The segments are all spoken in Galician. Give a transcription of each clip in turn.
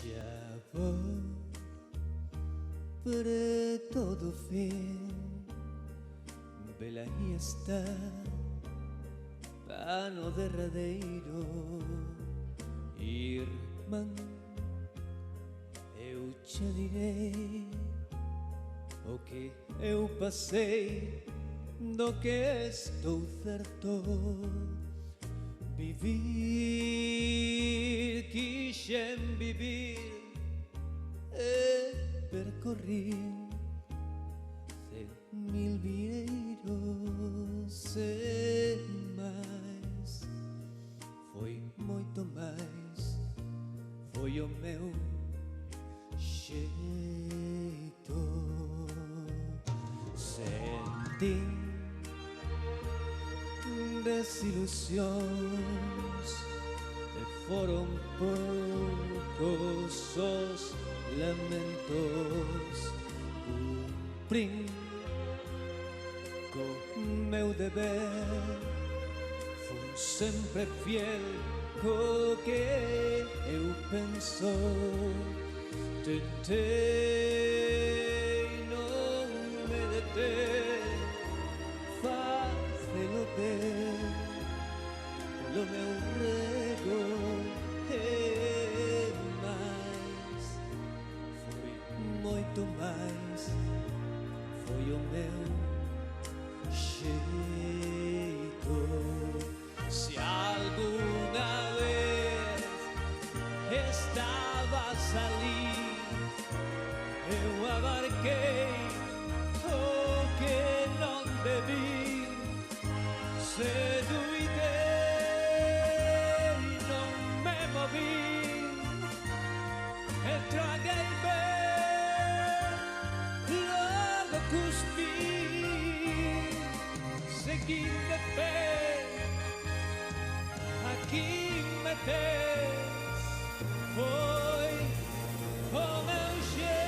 Xa vou preto do fin, vela aí está, pano derradeiro. Irmán, eu che direi o que eu pasei, do que estou certo. Vivir, quixen vivir e percorri 100.000 vieiros e máis. Foi moito máis, foi o meu xeito. Sentín desilusións e foron poucos os lamentos. Cumprín co meu deber, fun sempre fiel co que eu penso. Tentei non me deter, facelo ver polo meu rego e máis. Foi moito máis, foi o meu xeito. Se alguna vez estabas ali, eu abarquei o que non debí. Seduidei, non me moví, e traguei ben, logo cuspí. Seguín de pé, aquí me tes, foi o meu xeito.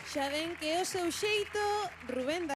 Xa ven que é o seu xeito, Rubén